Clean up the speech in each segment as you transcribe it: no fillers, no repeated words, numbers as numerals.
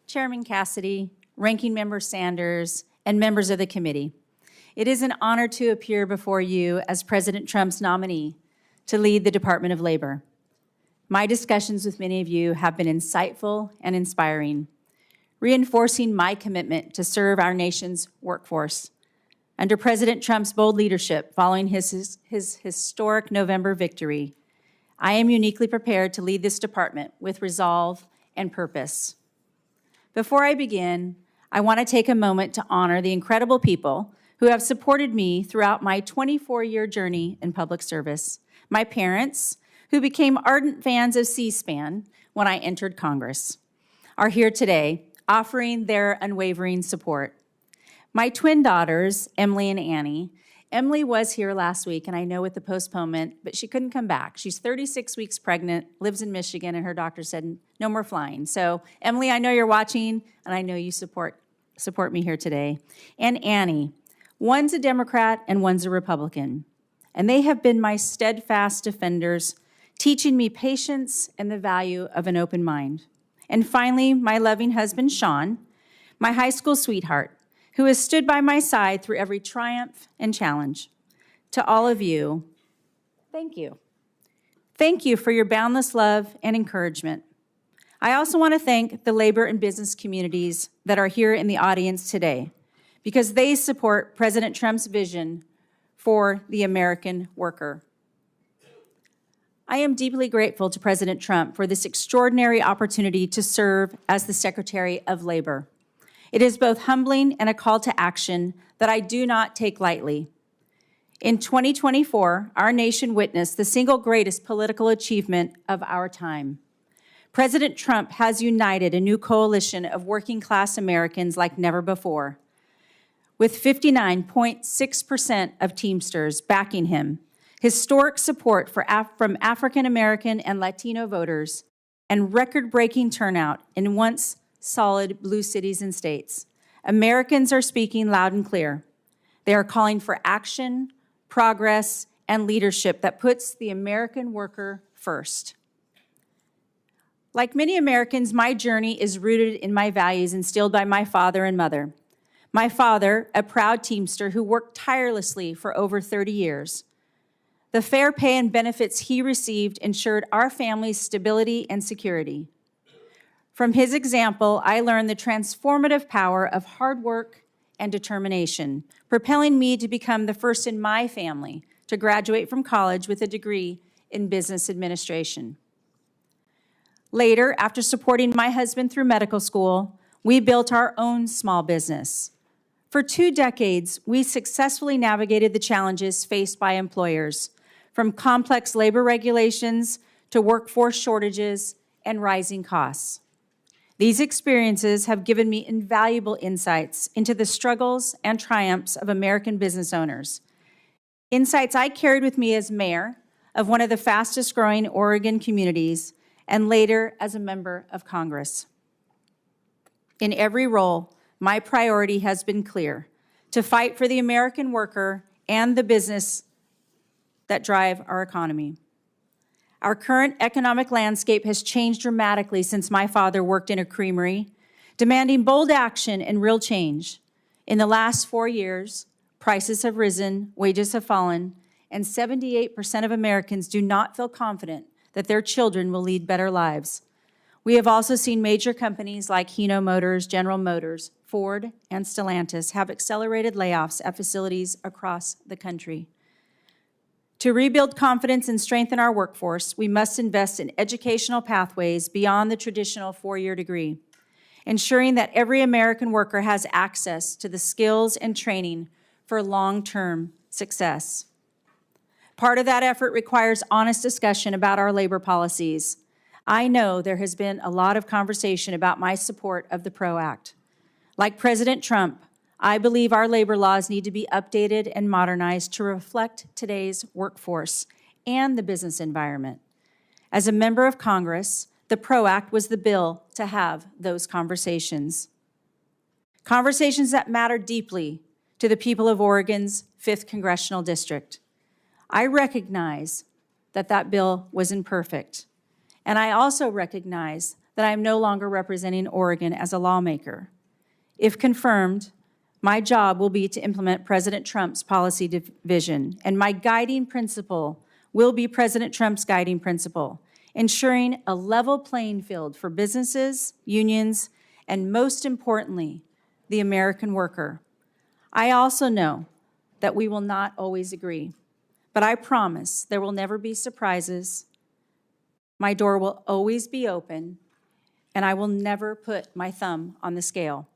Chairman Cassidy, Ranking Member Sanders, and members of the committee. It is an honor to appear before you as President Trump's nominee to lead the Department of Labor. My discussions with many of you have been insightful and inspiring, reinforcing my commitment to serve our nation's workforce. Under President Trump's bold leadership following his historic November victory, I am uniquely prepared to lead this department with resolve and purpose. Before I begin, I want to take a moment to honor the incredible people who have supported me throughout my 24-year journey in public service. My parents, who became ardent fans of C-SPAN when I entered Congress, are here today offering their unwavering support. My twin daughters, Emily and Annie. Emily was here last week, and I know with the postponement, but she couldn't come back. She's 36 weeks pregnant, lives in Michigan, and her doctor said no more flying. So, Emily, I know you're watching, and I know you support me here today. And Annie, one's a Democrat and one's a Republican, and they have been my steadfast defenders, teaching me patience and the value of an open mind. And finally, my loving husband, Sean, my high school sweetheart, who has stood by my side through every triumph and challenge. To all of you, thank you. Thank you for your boundless love and encouragement. I also want to thank the labor and business communities that are here in the audience today, because they support President Trump's vision for the American worker. I am deeply grateful to President Trump for this extraordinary opportunity to serve as the Secretary of Labor. It is both humbling and a call to action that I do not take lightly. In 2024, our nation witnessed the single greatest political achievement of our time. President Trump has united a new coalition of working-class Americans like never before, with 59.6% of Teamsters backing him, historic support from African American and Latino voters, and record-breaking turnout in once solid blue cities and states. Americans are speaking loud and clear. They are calling for action, progress, and leadership that puts the American worker first. Like many Americans, my journey is rooted in my values instilled by my father and mother. My father, a proud Teamster who worked tirelessly for over 30 years. The fair pay and benefits he received ensured our family's stability and security. From his example, I learned the transformative power of hard work and determination, propelling me to become the first in my family to graduate from college with a degree in business administration. Later, after supporting my husband through medical school, we built our own small business. For 2 decades, we successfully navigated the challenges faced by employers, from complex labor regulations to workforce shortages and rising costs. These experiences have given me invaluable insights into the struggles and triumphs of American business owners. Insights I carried with me as mayor of one of the fastest growing Oregon communities and later as a member of Congress. In every role, my priority has been clear: to fight for the American worker and the business that drive our economy. Our current economic landscape has changed dramatically since my father worked in a creamery, demanding bold action and real change. In the last 4 years, prices have risen, wages have fallen, and 78% of Americans do not feel confident that their children will lead better lives. We have also seen major companies like Hino Motors, General Motors, Ford, and Stellantis have accelerated layoffs at facilities across the country. To rebuild confidence and strengthen our workforce, we must invest in educational pathways beyond the traditional 4-year degree, ensuring that every American worker has access to the skills and training for long-term success. Part of that effort requires honest discussion about our labor policies. I know there has been a lot of conversation about my support of the PRO Act. Like President Trump, I believe our labor laws need to be updated and modernized to reflect today's workforce and the business environment. As a member of Congress, the PRO Act was the bill to have those conversations. Conversations that matter deeply to the people of Oregon's 5th Congressional District. I recognize that that bill was imperfect, and I also recognize that I am no longer representing Oregon as a lawmaker. If confirmed, my job will be to implement President Trump's policy vision, and my guiding principle will be President Trump's guiding principle, ensuring a level playing field for businesses, unions, and most importantly, the American worker. I also know that we will not always agree, but I promise there will never be surprises. My door will always be open, and I will never put my thumb on the scale.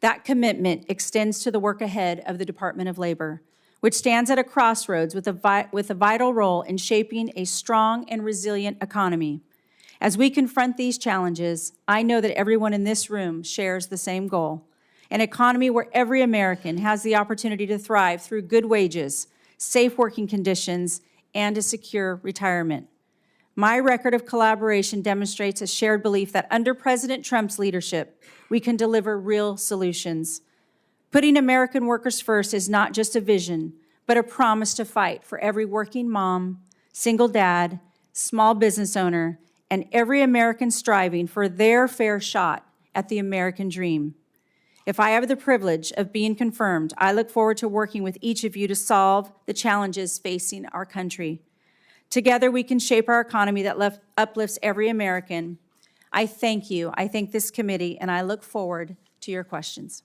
That commitment extends to the work ahead of the Department of Labor, which stands at a crossroads with a vital role in shaping a strong and resilient economy. As we confront these challenges, I know that everyone in this room shares the same goal: an economy where every American has the opportunity to thrive through good wages, safe working conditions, and a secure retirement. My record of collaboration demonstrates a shared belief that under President Trump's leadership, we can deliver real solutions. Putting American workers first is not just a vision, but a promise to fight for every working mom, single dad, small business owner, and every American striving for their fair shot at the American dream. If I have the privilege of being confirmed, I look forward to working with each of you to solve the challenges facing our country. Together, we can shape our economy that uplifts every American. I thank you. I thank this committee, and I look forward to your questions.